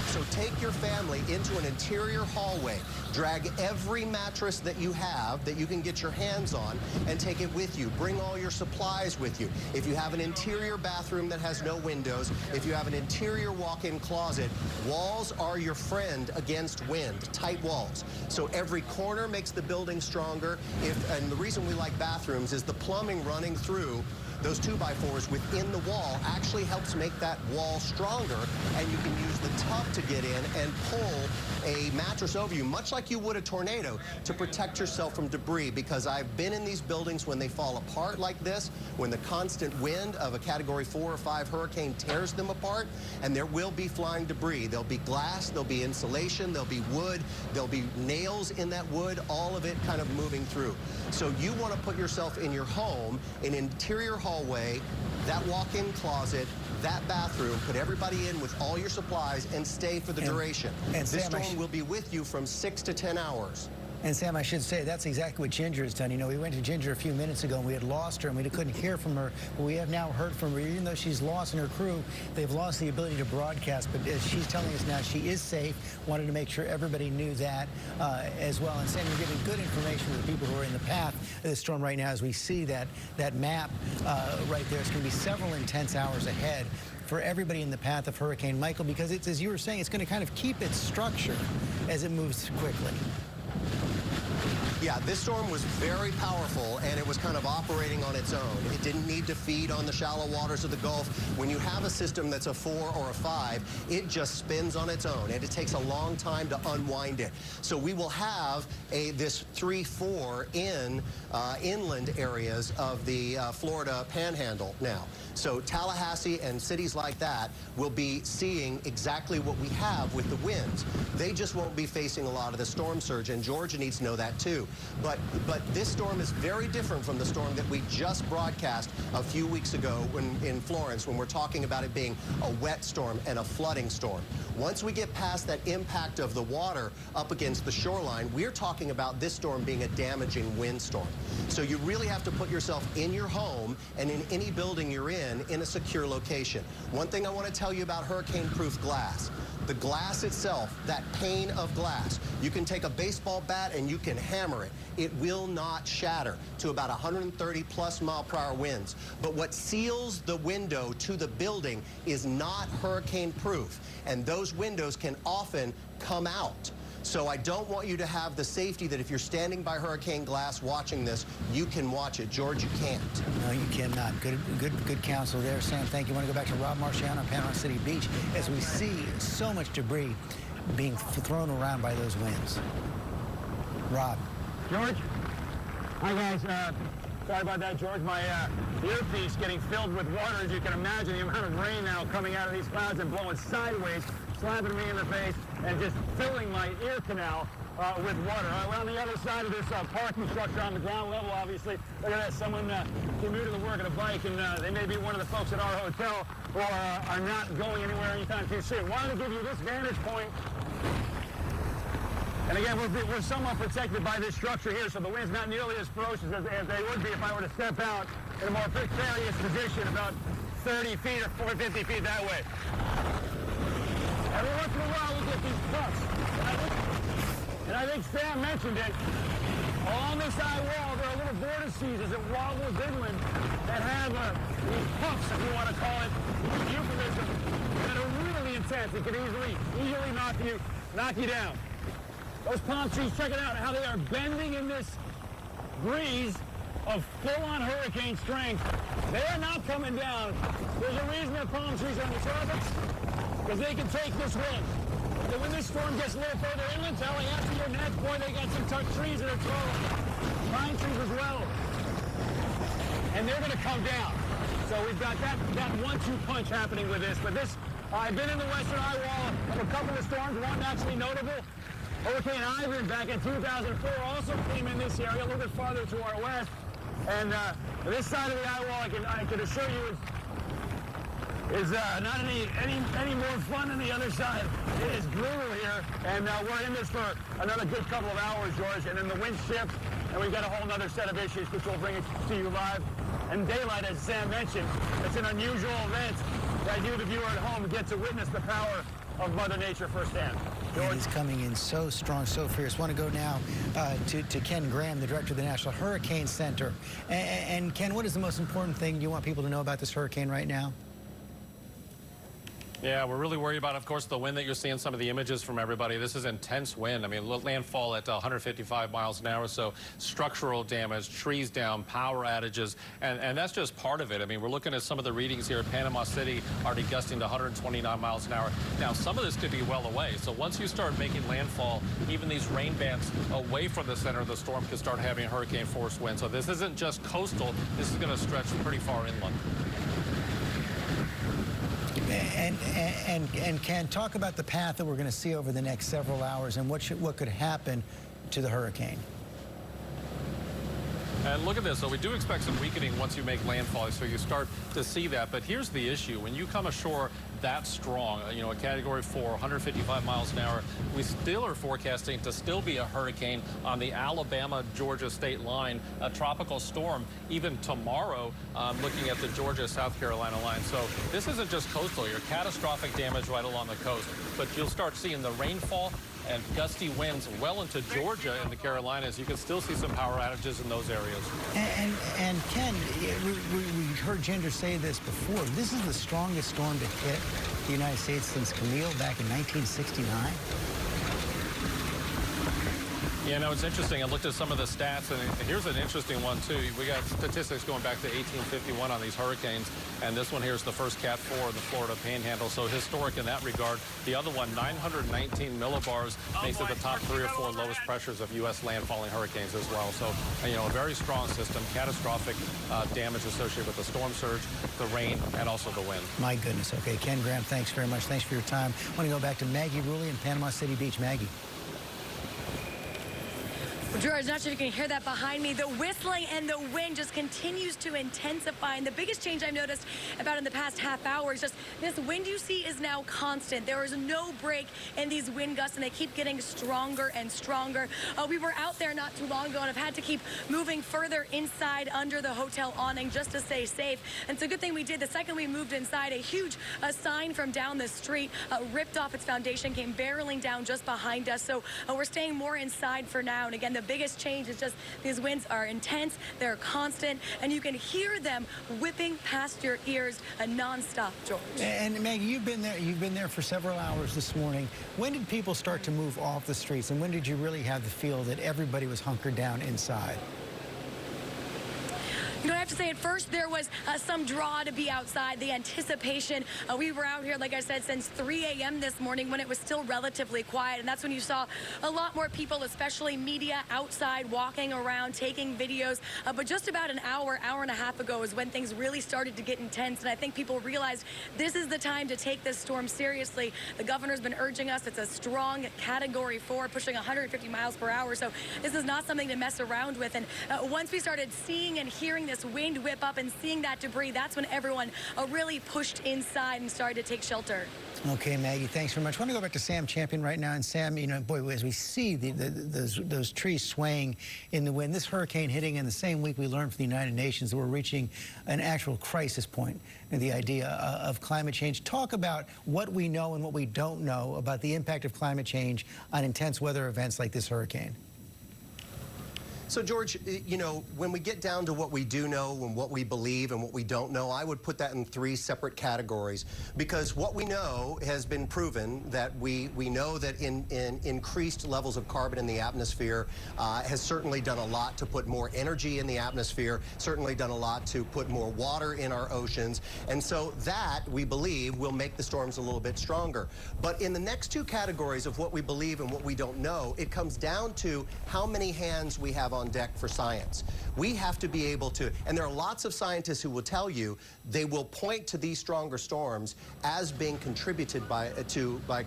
So take your family into an interior hallway, drag every mattress that you have that you can get your hands on, and take it with you. Bring all your supplies with you. If you have an interior bathroom that has no windows, if you have an interior walk-in closet, walls are your friend against wind, tight walls. So every corner makes the building stronger. And the reason we like bathrooms is the plumbing running through those 2x4s within the wall actually helps make that wall stronger, and you can use the tub to get in and pull a mattress over you, much like you would a tornado, to protect yourself from debris. Because I've been in these buildings when they fall apart like this, when the constant wind of a Category 4 or 5 hurricane tears them apart, and there will be flying debris. There'll be glass, there'll be insulation, there'll be wood, there'll be nails in that wood, all of it kind of moving through. So you want to put yourself in your home, an interior hallway, that walk-in closet, that bathroom, put everybody in with all your supplies, and stay for the duration. And this storm will be with you from 6 to 10 hours. And Sam, I should say, that's exactly what Ginger has done. You know, we went to Ginger a few minutes ago, and we had lost her, and we couldn't hear from her. But we have now heard from her. Even though she's lost in her crew, they've lost the ability to broadcast. But as she's telling us now, she is safe. Wanted to make sure everybody knew that as well. And Sam, you're giving good information to the people who are in the path of the storm right now. As we see that map right there, it's going to be several intense hours ahead for everybody in the path of Hurricane Michael, because it's, as you were saying, it's going to kind of keep its structure as it moves quickly. Yeah, this storm was very powerful, and it was kind of operating on its own. It didn't need to feed on the shallow waters of the Gulf. When you have a system that's a 4 or a 5, it just spins on its own, and it takes a long time to unwind it. So we will have this 3-4 in inland areas of the Florida Panhandle now. So Tallahassee and cities like that will be seeing exactly what we have with the winds. They just won't be facing a lot of the storm surge, and Georgia needs to know that too. But this storm is very different from the storm that we just broadcast a few weeks ago in Florence, when we're talking about it being a wet storm and a flooding storm. Once we get past that impact of the water up against the shoreline, we're talking about this storm being a damaging windstorm. So you really have to put yourself in your home and in any building you're in a secure location. One thing I want to tell you about hurricane-proof glass. The glass itself, that pane of glass, you can take a baseball bat and you can hammer it. It will not shatter to about 130+ mile-per-hour winds. But what seals the window to the building is not hurricane-proof, and those windows can often come out. So I don't want you to have the safety that if you're standing by hurricane glass watching this, you can watch it. George, you can't. No, you cannot. Good counsel there, Sam. Thank you. I want to go back to Rob Marciano on Panama City Beach as we see so much debris being thrown around by those winds. Rob. George? Hi, guys. Sorry about that, George. My earpiece getting filled with water, as you can imagine. The amount of rain now coming out of these clouds and blowing sideways, slapping me in the face, and just filling my ear canal with water. We're on the other side of this parking structure on the ground level, obviously. Look at that. Someone commuted to work on a bike, and they may be one of the folks at our hotel who are not going anywhere anytime too soon. Wanted to give you this vantage point. And again, we're somewhat protected by this structure here, so the wind's not nearly as ferocious as they would be if I were to step out in a more precarious position about 30 feet or 50 feet that way. Every once in a while, we get these puffs. And I think Sam mentioned it. Along this eye wall, there are little vortices as it wobbles inland that have these puffs, if you want to call it, euphemism, that are really intense. It can easily knock you down. Those palm trees, check it out, how they are bending in this breeze of full-on hurricane strength. They are not coming down. There's a reason that palm trees are in the tropics, because they can take this wind. But when this storm gets a little further inland, after your neck, boy, they got some tucked trees that are tall. Pine trees as well. And they're going to come down. So we've got that 1-2 punch happening with this. But this, I've been in the western eye wall of a couple of storms, one actually notable. Hurricane Ivan back in 2004 also came in this area a little bit farther to our west. And this side of the eye wall, I can assure you, is not any more fun than the other side. It is brutal here, and we're in this for another good couple of hours, George, and then the wind shifts, and we've got a whole other set of issues which we'll bring it to you live. And daylight, as Sam mentioned, it's an unusual event that you, the viewer at home, get to witness the power of Mother Nature firsthand. It is coming in so strong, so fierce. Want to go now to Ken Graham, the director of the National Hurricane Center. And Ken, what is the most important thing you want people to know about this hurricane right now? Yeah, we're really worried about, of course, the wind that you're seeing, some of the images from everybody. This is intense wind. I mean, landfall at 155 miles an hour, so structural damage, trees down, power outages, and that's just part of it. I mean, we're looking at some of the readings here at Panama City, already gusting to 129 miles an hour. Now, some of this could be well away, so once you start making landfall, even these rain bands away from the center of the storm can start having hurricane force winds. So this isn't just coastal, this is going to stretch pretty far inland. And Ken, talk about the path that we're going to see over the next several hours and what could happen to the hurricane. And look at this. So we do expect some weakening once you make landfall, so you start to see that. But here's the issue. When you come ashore that strong, you know, a Category 4, 155 miles an hour, we still are forecasting to still be a hurricane on the Alabama-Georgia state line, a tropical storm even tomorrow, looking at the Georgia-South Carolina line. So this isn't just coastal. You're catastrophic damage right along the coast. But you'll start seeing the rainfall and gusty winds well into Georgia and the Carolinas. You can still see some power outages in those areas. And Ken, we heard Ginger say this before. This is the strongest storm to hit the United States since Camille back in 1969. Yeah, no, it's interesting. I looked at some of the stats, and here's an interesting one, too. We got statistics going back to 1851 on these hurricanes, and this one here is the first Cat 4 in the Florida Panhandle, so historic in that regard. The other one, 919 millibars, makes it the top 3 or 4 lowest pressures of U.S. landfalling hurricanes as well. So, you know, a very strong system, catastrophic damage associated with the storm surge, the rain, and also the wind. My goodness. Okay, Ken Graham, thanks very much. Thanks for your time. I want to go back to Maggie Rulli in Panama City Beach. Maggie. George, not sure if you can hear that behind me. The whistling and the wind just continues to intensify. And the biggest change I've noticed about in the past half hour is just this wind you see is now constant. There is no break in these wind gusts, and they keep getting stronger and stronger. We were out there not too long ago and have had to keep moving further inside under the hotel awning just to stay safe. And it's a good thing we did. The second we moved inside, a huge sign from down the street ripped off its foundation, came barreling down just behind us. So we're staying more inside for now. And again, the biggest change is just these winds are intense, they're constant, and you can hear them whipping past your ears nonstop, George. And Maggie, you've been there for several hours this morning. When did people start to move off the streets, and when did you really have the feel that everybody was hunkered down inside? You know, I have to say, at first there was some draw to be outside, the anticipation. We were out here, like I said, since 3 a.m. this morning when it was still relatively quiet, and that's when you saw a lot more people, especially media, outside walking around, taking videos. But just about an hour and a half ago is when things really started to get intense, and I think people realized this is the time to take this storm seriously. The governor's been urging us. It's a strong Category 4, pushing 150 miles per hour, so this is not something to mess around with. And once we started seeing and hearing this wind whip up and seeing that debris, that's when everyone really pushed inside and started to take shelter. Okay, Maggie, thanks very much. I want to go back to Sam Champion right now. And Sam, you know, boy, as we see those trees swaying in the wind, this hurricane hitting in the same week we learned from the United Nations that we're reaching an actual crisis point, the idea of climate change. Talk about what we know and what we don't know about the impact of climate change on intense weather events like this hurricane. So, George, you know, when we get down to what we do know and what we believe and what we don't know, I would put that in 3 separate categories, because what we know has been proven that we know that in increased levels of carbon in the atmosphere has certainly done a lot to put more energy in the atmosphere, certainly done a lot to put more water in our oceans, and so that, we believe, will make the storms a little bit stronger. But in the next 2 categories of what we believe and what we don't know, it comes down to how many hands we have on deck for science. We have to be able to, and there are lots of scientists who will tell you they will point to these stronger storms as being contributed by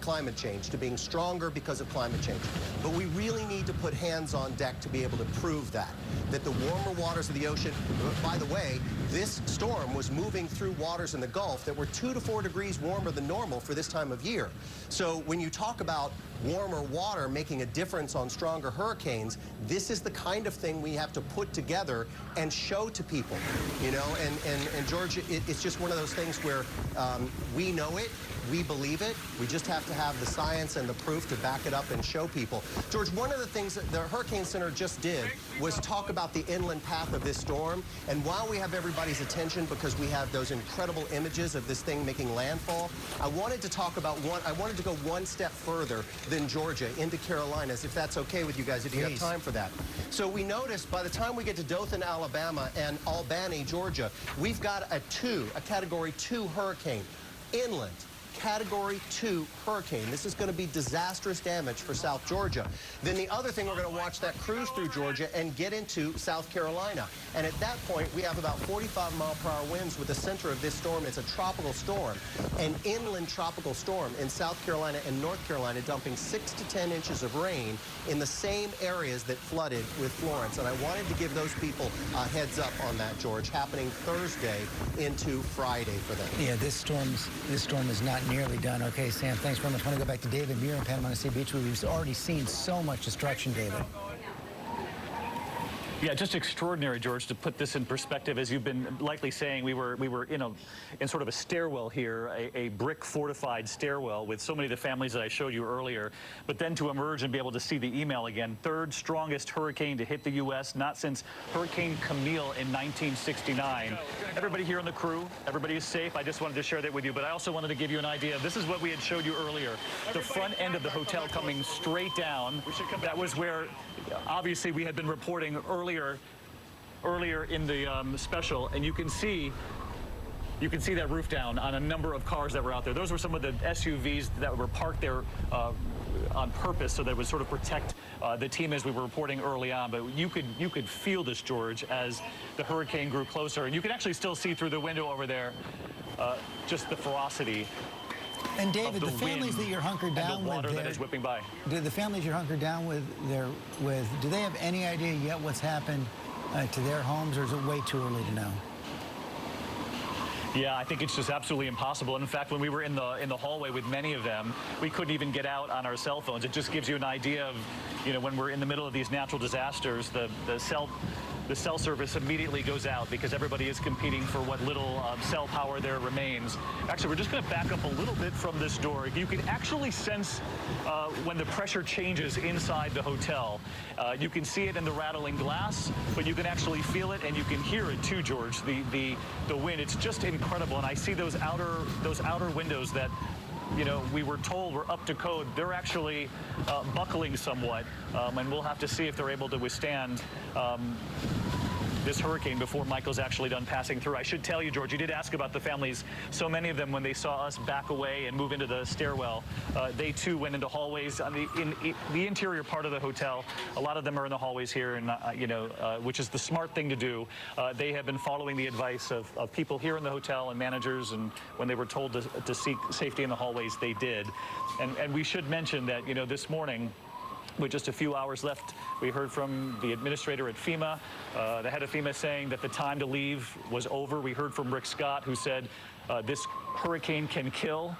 climate change, to being stronger because of climate change. But we really need to put hands on deck to be able to prove that the warmer waters of the ocean, by the way, this storm was moving through waters in the Gulf that were 2 to 4 degrees warmer than normal for this time of year. So when you talk about warmer water making a difference on stronger hurricanes, this is the kind of thing we have to put together and show to people, you know, and George, it's just one of those things where we know it, we believe it, we just have to have the science and the proof to back it up and show people. George, one of the things that the Hurricane Center just did was talk about the inland path of this storm, and while we have everybody's attention because we have those incredible images of this thing making landfall, I wanted to talk about I wanted to go one step further than Georgia into Carolinas, if that's okay with you guys, if you have time for that. So we noticed by the time we get to Dothan, Alabama and Albany, Georgia, we've got a Category 2 hurricane inland. Category 2 hurricane. This is going to be disastrous damage for South Georgia. Then the other thing, we're going to watch that cruise through Georgia and get into South Carolina. And at that point, we have about 45-mile-per-hour winds with the center of this storm. It's a tropical storm, an inland tropical storm in South Carolina and North Carolina, dumping 6 to 10 inches of rain in the same areas that flooded with Florence. And I wanted to give those people a heads up on that, George, happening Thursday into Friday for them. Yeah, this storm is not nearly done. Okay, Sam, thanks very much. I want to go back to David Muir in Panama City Beach, where we've already seen so much destruction, David. Yeah, just extraordinary, George, to put this in perspective. As you've been likely saying, we were in sort of a stairwell here, a brick fortified stairwell with so many of the families that I showed you earlier. But then to emerge and be able to see the email again, 3rd strongest hurricane to hit the U.S., not since Hurricane Camille in 1969. Everybody here on the crew, everybody is safe. I just wanted to share that with you. But I also wanted to give you an idea. This is what we had showed you earlier. The front end of the hotel coming straight down. That was where, obviously, we had been reporting earlier in the special, and you can see that roof down on a number of cars that were out there. Those were some of the SUVs that were parked there on purpose, so that it would sort of protect the team as we were reporting early on. But you could feel this, George, as the hurricane grew closer, and you can actually still see through the window over there just the ferocity. And David, the families that you're hunkered down with, that is whipping by. The families you're hunkered down with, do they have any idea yet what's happened to their homes, or is it way too early to know? Yeah, I think it's just absolutely impossible. And in fact, when we were in the hallway with many of them, we couldn't even get out on our cell phones. It just gives you an idea of, you know, when we're in the middle of these natural disasters, the cell service immediately goes out because everybody is competing for what little cell power there remains. Actually, we're just going to back up a little bit from this door. You can actually sense when the pressure changes inside the hotel. You can see it in the rattling glass, but you can actually feel it and you can hear it too, George. The wind, it's just incredible. And I see those outer windows that, you know, we were told were up to code. They're actually buckling somewhat, and we'll have to see if they're able to withstand this hurricane before Michael's actually done passing through. I should tell you, George, you did ask about the families. So many of them, when they saw us back away and move into the stairwell, they too went into hallways on the interior part of the hotel. A lot of them are in the hallways here, and which is the smart thing to do. They have been following the advice of people here in the hotel and managers, and when they were told to seek safety in the hallways, they did. And we should mention that, this morning, with just a few hours left, we heard from the administrator at FEMA, the head of FEMA, saying that the time to leave was over. We heard from Rick Scott, who said this hurricane can kill.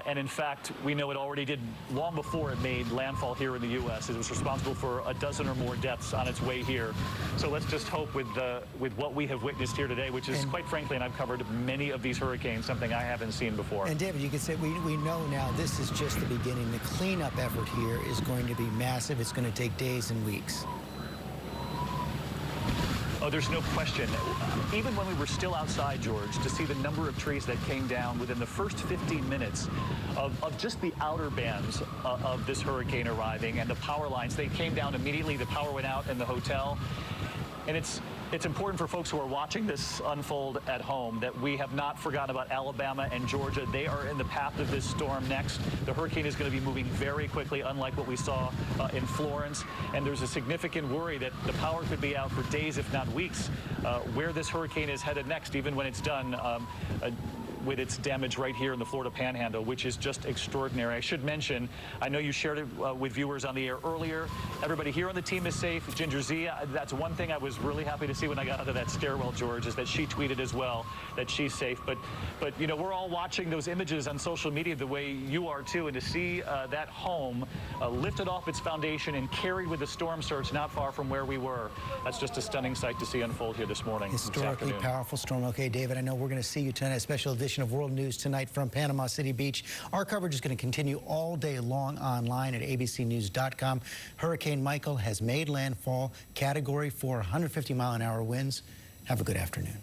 And in fact, we know it already did long before it made landfall here in the U.S. It was responsible for a dozen or more deaths on its way here. So let's just hope with what we have witnessed here today, which is, quite frankly, and I've covered many of these hurricanes, something I haven't seen before. And David, you could say we know now this is just the beginning. The cleanup effort here is going to be massive. It's going to take days and weeks. Oh, there's no question. Even when we were still outside, George, to see the number of trees that came down within the first 15 minutes of just the outer bands of this hurricane arriving, and the power lines, they came down immediately. The power went out in the hotel. And it's important for folks who are watching this unfold at home that we have not forgotten about Alabama and Georgia. They are in the path of this storm next. The hurricane is going to be moving very quickly, unlike what we saw in Florence. And there's a significant worry that the power could be out for days, if not weeks, where this hurricane is headed next, even when it's done. With its damage right here in the Florida Panhandle, which is just extraordinary. I should mention, I know you shared it with viewers on the air earlier. Everybody here on the team is safe. Ginger Z, that's one thing I was really happy to see when I got out of that stairwell, George, is that she tweeted as well that she's safe. But we're all watching those images on social media the way you are too, and to see that home lifted off its foundation and carried with the storm surge not far from where we were. That's just a stunning sight to see unfold here this morning. Historically powerful storm. Okay, David, I know we're going to see you tonight, a special edition of World News Tonight from Panama City Beach. Our coverage is going to continue all day long online at abcnews.com. Hurricane Michael has made landfall, Category 4, 150-mile-an-hour winds. Have a good afternoon.